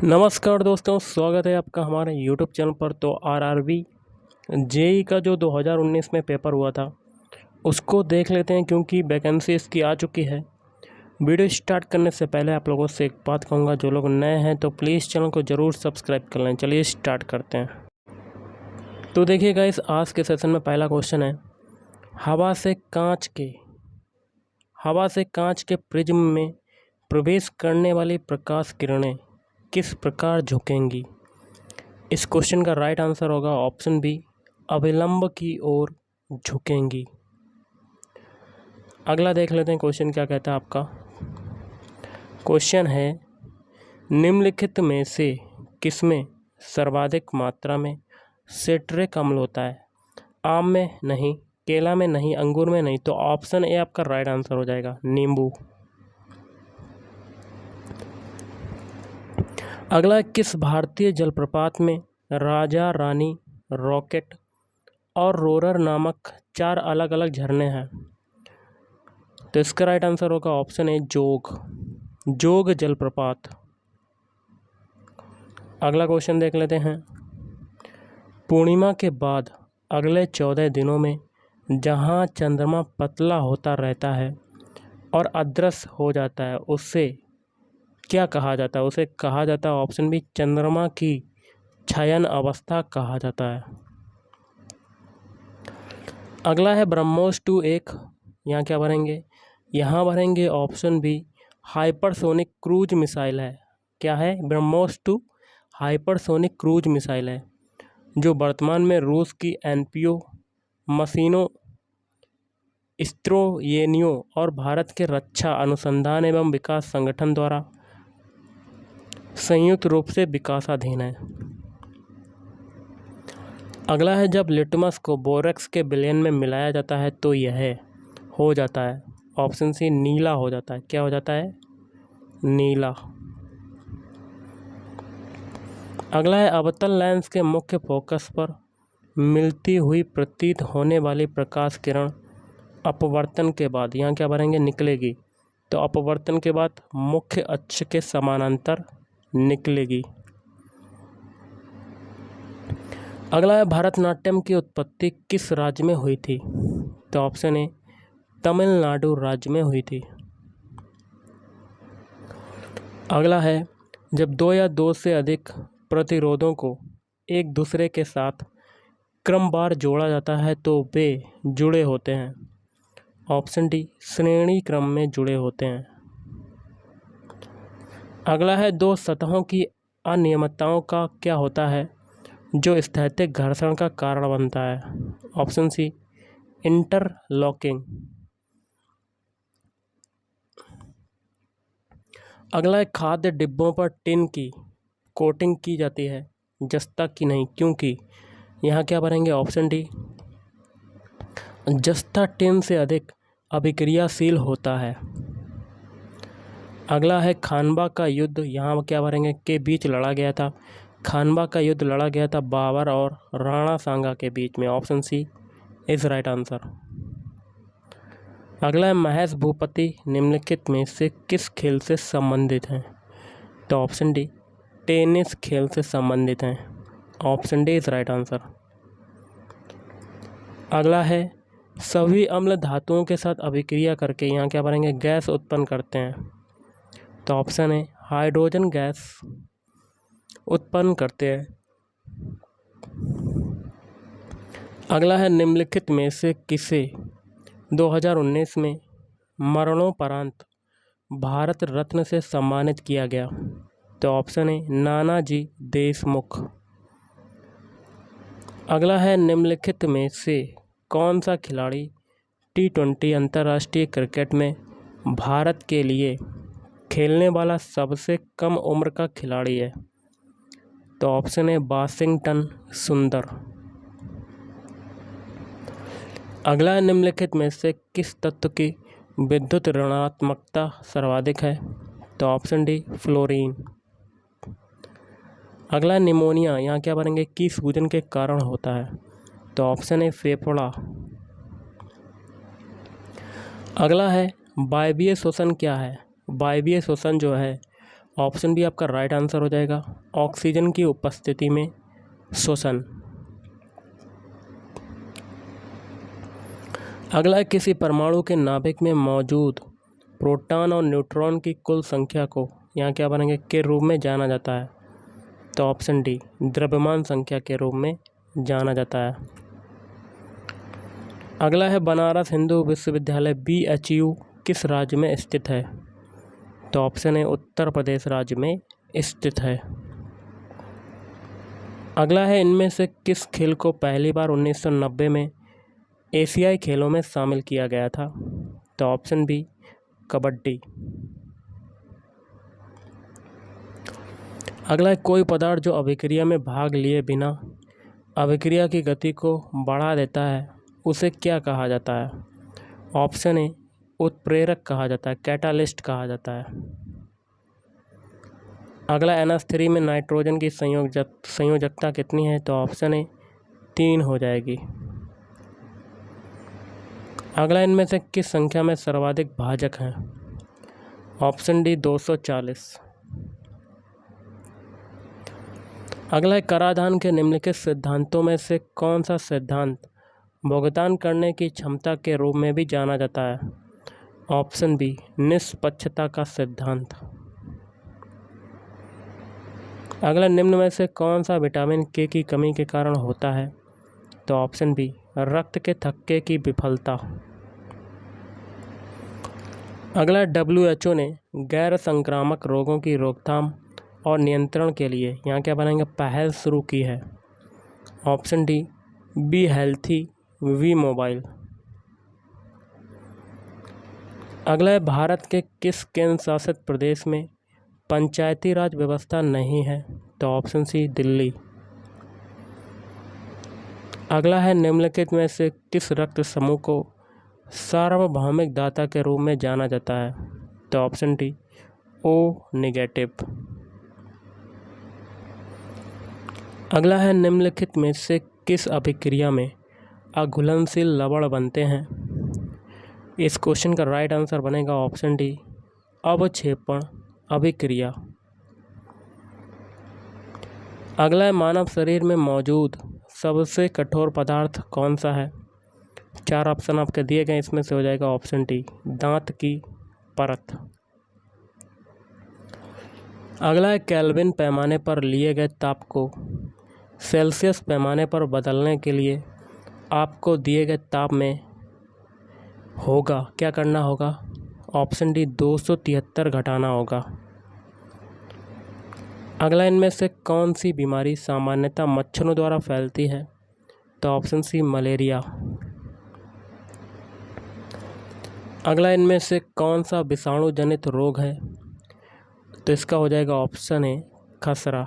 नमस्कार दोस्तों, स्वागत है आपका हमारे YouTube चैनल पर। तो आरआरबी जेई का जो 2019 में पेपर हुआ था उसको देख लेते हैं, क्योंकि वैकेंसी इसकी आ चुकी है। वीडियो स्टार्ट करने से पहले आप लोगों से एक बात कहूँगा, जो लोग नए हैं तो प्लीज़ चैनल को ज़रूर सब्सक्राइब कर लें। चलिए स्टार्ट करते हैं। तो देखिए गाइस, आज के सेशन में पहला क्वेश्चन है, हवा से कांच के प्रिज्म में प्रवेश करने वाली प्रकाश किरणें किस प्रकार झुकेंगी। इस क्वेश्चन का राइट आंसर होगा ऑप्शन बी, अभिलंब की ओर झुकेंगी। अगला देख लेते हैं क्वेश्चन क्या कहता है आपका। क्वेश्चन है, निम्नलिखित में से किसमें सर्वाधिक मात्रा में सिट्रिक अम्ल होता है। आम में नहीं, केला में नहीं, अंगूर में नहीं। तो ऑप्शन ए आपका राइट आंसर हो जाएगा, नींबू। अगला, किस भारतीय जलप्रपात में राजा रानी, रॉकेट और रोरर नामक 4 अलग अलग झरने हैं। तो इसका राइट आंसर होगा ऑप्शन ए, जोग जलप्रपात। अगला क्वेश्चन देख लेते हैं, पूर्णिमा के बाद अगले 14 दिनों में जहां चंद्रमा पतला होता रहता है और अदृश्य हो जाता है, उससे क्या कहा जाता है। उसे कहा जाता है ऑप्शन बी, चंद्रमा की छायन अवस्था कहा जाता है। अगला है ब्रह्मोस 2 एक, यहाँ क्या भरेंगे, यहाँ भरेंगे option B, hypersonic cruise missile है। क्या है, ब्रह्मोस 2 हाइपरसोनिक क्रूज मिसाइल है, जो वर्तमान में रूस की एनपीओ मशीनों, स्त्रोयेनियो और भारत के रक्षा अनुसंधान एवं विकास संगठन द्वारा संयुक्त रूप से विकासाधीन है। अगला है, जब लिटमस को बोरेक्स के विलयन में मिलाया जाता है तो यह हो जाता है ऑप्शन सी, नीला हो जाता है। क्या हो जाता है, नीला। अगला है, अवतल लेंस के मुख्य फोकस पर मिलती हुई प्रतीत होने वाली प्रकाश किरण अपवर्तन के बाद, यहाँ क्या भरेंगे, निकलेगी। तो अपवर्तन के बाद मुख्य अक्ष के समानांतर निकलेगी। अगला है, भरतनाट्यम की उत्पत्ति किस राज्य में हुई थी। तो ऑप्शन ए, तमिलनाडु राज्य में हुई थी। अगला है, जब 2 या 2 से अधिक प्रतिरोधों को एक दूसरे के साथ क्रमवार जोड़ा जाता है तो वे जुड़े होते हैं। ऑप्शन डी, श्रेणी क्रम में जुड़े होते हैं। अगला है, 2 सतहों की अनियमितताओं का क्या होता है जो स्थैतिक घर्षण का कारण बनता है। Option C, interlocking. अगला है, खाद्य डिब्बों पर टिन की कोटिंग की जाती है, जस्ता की नहीं, क्योंकि। यहाँ क्या भरेंगे, ऑप्शन डी, जस्ता टिन से अधिक अभिक्रियाशील होता है। अगला है, खानवा का युद्ध, यहाँ क्या भरेंगे, के बीच लड़ा गया था। खानवा का युद्ध लड़ा गया था बाबर और राणा सांगा के बीच में। Option C is right answer. अगला है, महेश भूपति निम्नलिखित में से किस खेल से संबंधित हैं। तो ऑप्शन डी, टेनिस खेल से संबंधित हैं। Option D is right answer. अगला है, सभी अम्ल धातुओं के साथ अभिक्रिया करके, यहाँ क्या भरेंगे, गैस उत्पन्न करते हैं। तो ऑप्शन है, हाइड्रोजन गैस उत्पन्न करते हैं। अगला है, निम्नलिखित में से किसे 2019 में मरणोपरांत भारत रत्न से सम्मानित किया गया। तो ऑप्शन है, नानाजी देशमुख। अगला है, निम्नलिखित में से कौन सा खिलाड़ी T20 अंतर्राष्ट्रीय क्रिकेट में भारत के लिए खेलने वाला सबसे कम उम्र का खिलाड़ी है। तो ऑप्शन है, वाशिंगटन सुंदर। अगला है, निम्नलिखित में से किस तत्व की विद्युत ऋणात्मकता सर्वाधिक है। तो ऑप्शन डी, फ्लोरीन। अगला है, निमोनिया, यहाँ क्या भरेंगे, किस सूजन के कारण होता है। तो ऑप्शन है, फेफड़ा। अगला है, वायवीय श्वसन क्या है। वायवीय श्वसन जो है ऑप्शन बी आपका राइट आंसर हो जाएगा, ऑक्सीजन की उपस्थिति में श्वसन। अगला है, किसी परमाणु के नाभिक में मौजूद प्रोटॉन और न्यूट्रॉन की कुल संख्या को यहाँ क्या बनेंगे के रूप में जाना जाता है? तो ऑप्शन डी द्रव्यमान संख्या के रूप में जाना जाता है। अगला है, बनारस हिंदू विश्वविद्यालय BHU किस राज्य में स्थित है? तो ऑप्शन है उत्तर प्रदेश राज्य में स्थित है। अगला है, इनमें से किस खेल को पहली बार 1990 में एशियाई खेलों में शामिल किया गया था? तो ऑप्शन बी कबड्डी। अगला है, कोई पदार्थ जो अभिक्रिया में भाग लिए बिना अभिक्रिया की गति को बढ़ा देता है उसे क्या कहा जाता है? ऑप्शन ए उत्प्रेरक कहा जाता है, कैटालिस्ट कहा जाता है। अगला, NH3 में नाइट्रोजन की संयोजकता कितनी है? तो ऑप्शन ए 3 हो जाएगी। अगला, इनमें से किस संख्या में सर्वाधिक भाजक हैं? Option D 240। अगला है, कराधान के निम्नलिखित सिद्धांतों में से कौन सा सिद्धांत भुगतान करने की क्षमता के रूप में भी जाना जाता है? ऑप्शन बी निष्पक्षता का सिद्धांत। अगला, निम्न में से कौन सा विटामिन के की कमी के कारण होता है? तो ऑप्शन बी रक्त के थक्के की विफलता। अगला, WHO ने गैर संक्रामक रोगों की रोकथाम और नियंत्रण के लिए यहाँ क्या बनाएंगे पहल शुरू की है? Option D be healthy V mobile. अगला है, भारत के किस केंद्र शासित प्रदेश में पंचायती राज व्यवस्था नहीं है? तो ऑप्शन सी दिल्ली। अगला है, निम्नलिखित में से किस रक्त समूह को सार्वभौमिक दाता के रूप में जाना जाता है? तो ऑप्शन डी O नेगेटिव। अगला है, निम्नलिखित में से किस अभिक्रिया में अघुलनशील लवण बनते हैं? इस क्वेश्चन का राइट आंसर बनेगा ऑप्शन डी अवक्षेपण अभिक्रिया। अगला है, मानव शरीर में मौजूद सबसे कठोर पदार्थ कौन सा है? 4 ऑप्शन आपके दिए गए, इसमें से हो जाएगा ऑप्शन डी दांत की परत। अगला है, केल्विन पैमाने पर लिए गए ताप को सेल्सियस पैमाने पर बदलने के लिए आपको दिए गए ताप में क्या करना होगा? ऑप्शन डी 273 घटाना होगा। अगला, इनमें से कौन सी बीमारी सामान्यतः मच्छरों द्वारा फैलती है? तो ऑप्शन सी मलेरिया। अगला, इनमें से कौन सा विषाणु जनित रोग है? तो इसका हो जाएगा ऑप्शन ए खसरा।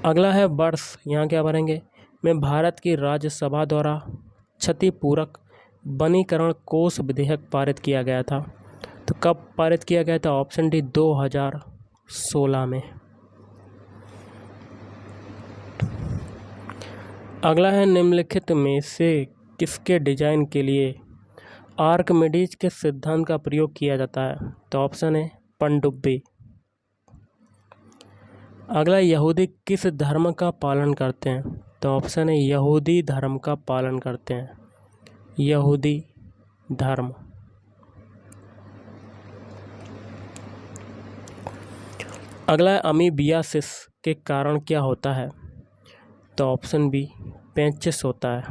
अगला है, वर्ष यहाँ क्या भरेंगे में भारत की राज्यसभा द्वारा क्षतिपूरक वनीकरण कोष विधेयक पारित किया गया था? तो कब पारित किया गया था? ऑप्शन डी 2016 में। अगला है, निम्नलिखित में से किसके डिजाइन के लिए आर्किमिडीज के सिद्धांत का प्रयोग किया जाता है? तो ऑप्शन है पनडुब्बी। अगला, यहूदी किस धर्म का पालन करते हैं? तो ऑप्शन है यहूदी धर्म का पालन करते हैं, यहूदी धर्म। अगला, अमीबियासिस के कारण क्या होता है? तो ऑप्शन बी पेचिश होता है।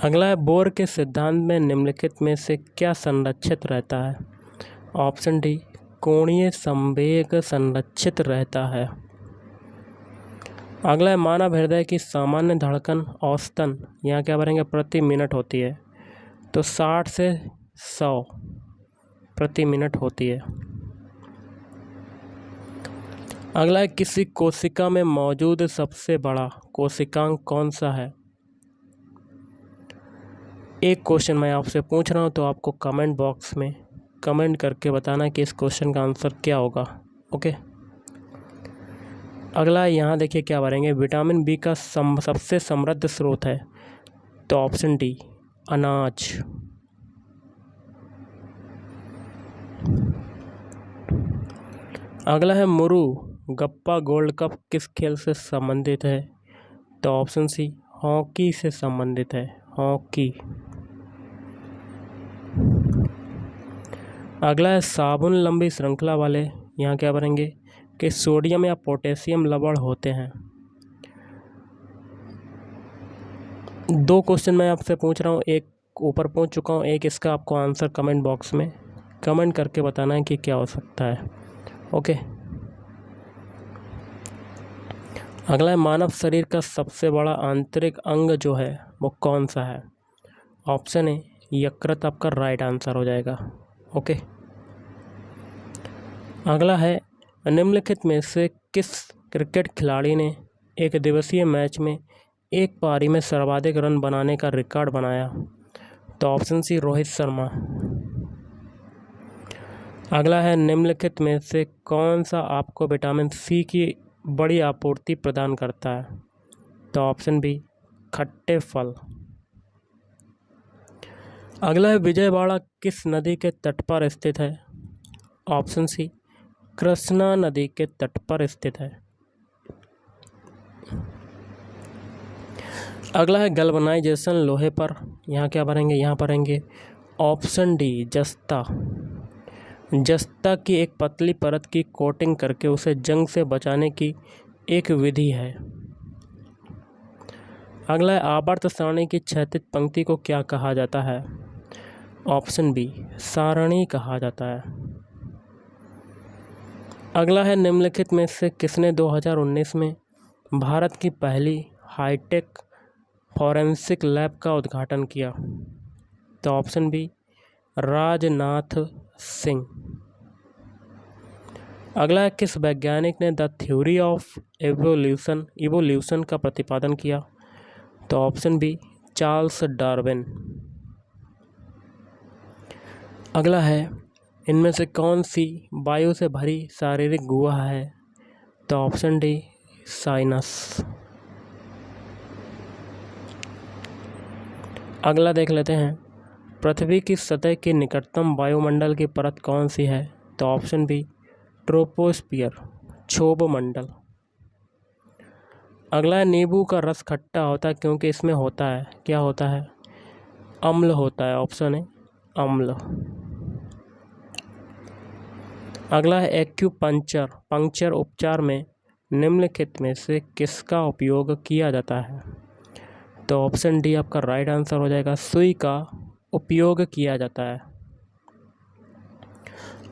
अगला है, बोर के सिद्धांत में निम्नलिखित में से क्या संरक्षित रहता है? ऑप्शन डी कोणीय संवेग संरक्षित रहता है। अगला है, मानव हृदय की सामान्य धड़कन औसतन यहाँ क्या भरेंगे प्रति मिनट होती है? तो 60 से 100 प्रति मिनट होती है। अगला है, किसी कोशिका में मौजूद सबसे बड़ा कोशिकांग कौन सा है? एक क्वेश्चन मैं आपसे पूछ रहा हूँ, तो आपको कमेंट बॉक्स में कमेंट करके बताना कि इस क्वेश्चन का आंसर क्या होगा। ओके। अगला यहाँ देखिए क्या भरेंगे, विटामिन बी का सबसे समृद्ध स्रोत है? तो ऑप्शन डी अनाज। अगला है मुरु गप्पा गोल्ड कप किस खेल से संबंधित है? तो ऑप्शन सी हॉकी से संबंधित है, हॉकी। अगला है साबुन लंबी श्रृंखला वाले, यहाँ क्या भरेंगे कि सोडियम या पोटेशियम लवण होते हैं। 2 क्वेश्चन मैं आपसे पूछ रहा हूँ, एक ऊपर पूछ चुका हूँ, एक इसका आपको आंसर कमेंट बॉक्स में कमेंट करके बताना है कि क्या हो सकता है। ओके। अगला है मानव शरीर का सबसे बड़ा आंतरिक अंग जो है वो कौन सा है? ऑप्शन ए यकृत आपका राइट आंसर हो जाएगा। ओके। अगला है निम्नलिखित में से किस क्रिकेट खिलाड़ी ने एक दिवसीय मैच में एक पारी में सर्वाधिक रन बनाने का रिकॉर्ड बनाया? तो ऑप्शन सी रोहित शर्मा। अगला है निम्नलिखित में से कौन सा आपको विटामिन सी की बड़ी आपूर्ति प्रदान करता है? तो ऑप्शन बी खट्टे फल। अगला है विजयवाड़ा किस नदी के तट पर स्थित है? ऑप्शन सी कृष्णा नदी के तट पर स्थित है। अगला है गैल्वेनाइजेशन लोहे पर, यहाँ क्या भरेंगे? यहाँ भरेंगे ऑप्शन डी जस्ता। जस्ता की एक पतली परत की कोटिंग करके उसे जंग से बचाने की एक विधि है। अगला है आवर्त सारणी की क्षैतिज पंक्ति को क्या कहा जाता है? ऑप्शन बी सारणी कहा जाता है। अगला है निम्नलिखित में से किसने 2019 में भारत की पहली हाईटेक फॉरेंसिक लैब का उद्घाटन किया? तो ऑप्शन बी राजनाथ सिंह। अगला है किस वैज्ञानिक ने द थ्योरी ऑफ इवोल्यूशन का प्रतिपादन किया? तो ऑप्शन बी चार्ल्स डार्विन। अगला है इनमें से कौन सी वायु से भरी शारीरिक गुहा है? तो ऑप्शन डी साइनस। अगला देख लेते हैं पृथ्वी की सतह की निकटतम वायुमंडल की परत कौन सी है? तो ऑप्शन बी ट्रोपोस्फियर, क्षोभ मंडल। अगला है नींबू का रस खट्टा होता है क्योंकि इसमें होता है, क्या होता है? अम्ल होता है, ऑप्शन है अम्ल। अगला है पंक्चर उपचार में निम्नलिखित में से किसका उपयोग किया जाता है? तो ऑप्शन डी आपका राइट आंसर हो जाएगा, सुई का उपयोग किया जाता है।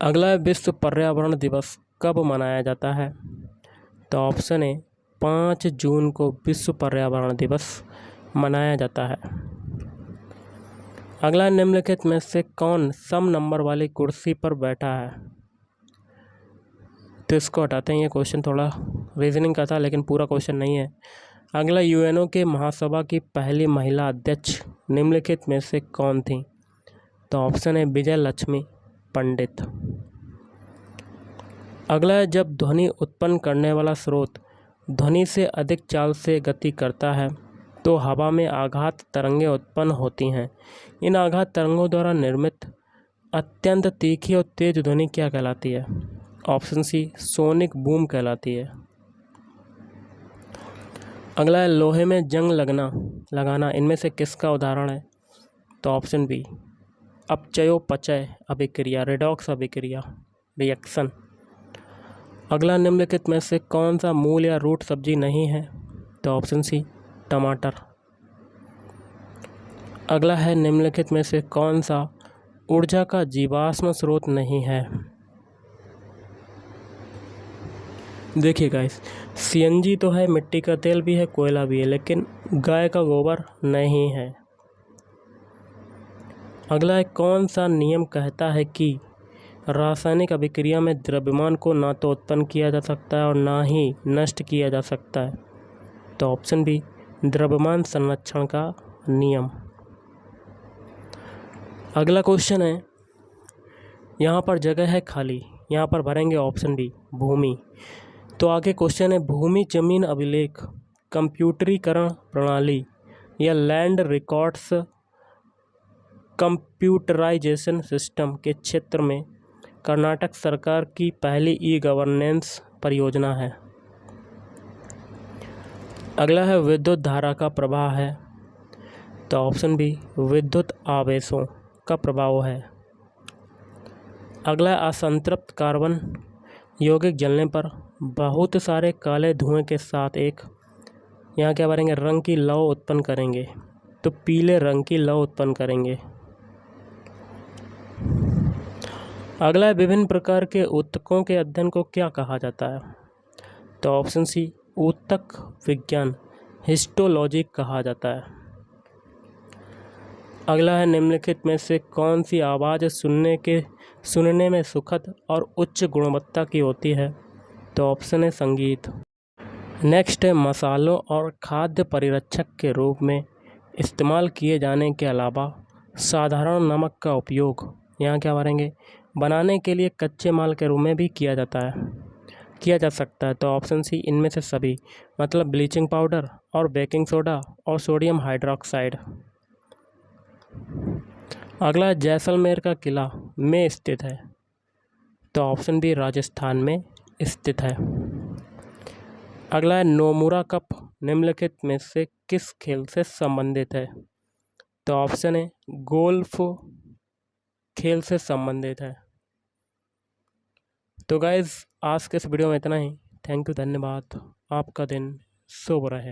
अगला है विश्व पर्यावरण दिवस कब मनाया जाता है? तो ऑप्शन ए 5 जून को विश्व पर्यावरण दिवस मनाया जाता है। अगला निम्नलिखित में से कौन सम नंबर वाली कुर्सी पर बैठा है? तो इसको हटाते हैं, ये क्वेश्चन थोड़ा रीजनिंग का था लेकिन पूरा क्वेश्चन नहीं है। अगला यूएनओ के महासभा की पहली महिला अध्यक्ष निम्नलिखित में से कौन थी? तो ऑप्शन है विजय लक्ष्मी पंडित। अगला है जब ध्वनि उत्पन्न करने वाला स्रोत ध्वनि से अधिक चाल से गति करता है तो हवा में आघात तरंगें उत्पन्न होती हैं। इन आघात तरंगों द्वारा निर्मित अत्यंत तीखी और तेज ध्वनि क्या कहलाती है? ऑप्शन सी सोनिक बूम कहलाती है। अगला है लोहे में जंग लगाना इनमें से किसका उदाहरण है? तो ऑप्शन बी अपचयोपचय अभिक्रिया, रेडॉक्स अभिक्रिया, रिएक्शन। अगला निम्नलिखित में से कौन सा मूल या रूट सब्जी नहीं है? तो ऑप्शन सी टमाटर। अगला है निम्नलिखित में से कौन सा ऊर्जा का जीवाश्म स्रोत नहीं है? देखिए गाइस, सीएनजी तो है, मिट्टी का तेल भी है, कोयला भी है, लेकिन गाय का गोबर नहीं है। अगला है कौन सा नियम कहता है कि रासायनिक अभिक्रिया में द्रव्यमान को ना तो उत्पन्न किया जा सकता है और ना ही नष्ट किया जा सकता है? तो ऑप्शन बी द्रव्यमान संरक्षण का नियम। अगला क्वेश्चन है, यहाँ पर जगह है खाली, यहाँ पर भरेंगे ऑप्शन बी भूमि। तो आगे क्वेश्चन है भूमि जमीन अभिलेख कंप्यूटरीकरण प्रणाली या लैंड रिकॉर्ड्स कंप्यूटराइजेशन सिस्टम के क्षेत्र में कर्नाटक सरकार की पहली ई गवर्नेंस परियोजना है? अगला है विद्युत धारा का प्रवाह है, तो ऑप्शन बी विद्युत आवेशों का प्रभाव है। अगला असंतृप्त कार्बन यौगिक जलने पर बहुत सारे काले धुएं के साथ एक यहाँ क्या बनेंगे, रंग की लौ उत्पन्न करेंगे, तो पीले रंग की लौ उत्पन्न करेंगे। अगला है विभिन्न प्रकार के ऊतकों के अध्ययन को क्या कहा जाता है? तो ऑप्शन सी ऊतक विज्ञान हिस्टोलॉजी कहा जाता है। अगला है निम्नलिखित में से कौन सी आवाज़ सुनने में सुखद और उच्च गुणवत्ता की होती है? तो ऑप्शन है संगीत। नेक्स्ट है मसालों और खाद्य परिरक्षक के रूप में इस्तेमाल किए जाने के अलावा साधारण नमक का उपयोग यहाँ क्या मारेंगे, बनाने के लिए कच्चे माल के रूप में भी किया जा सकता है। तो ऑप्शन सी इनमें से सभी, मतलब ब्लीचिंग पाउडर और बेकिंग सोडा और सोडियम हाइड्रोक्साइड। अगला जैसलमेर का किला में स्थित है, तो ऑप्शन बी राजस्थान में स्थित है। अगला है नोमुरा कप निम्नलिखित में से किस खेल से संबंधित है? तो ऑप्शन है गोल्फ खेल से संबंधित है। तो गाइज़ आज के इस वीडियो में इतना ही। थैंक यू, धन्यवाद। आपका दिन शुभ रहे।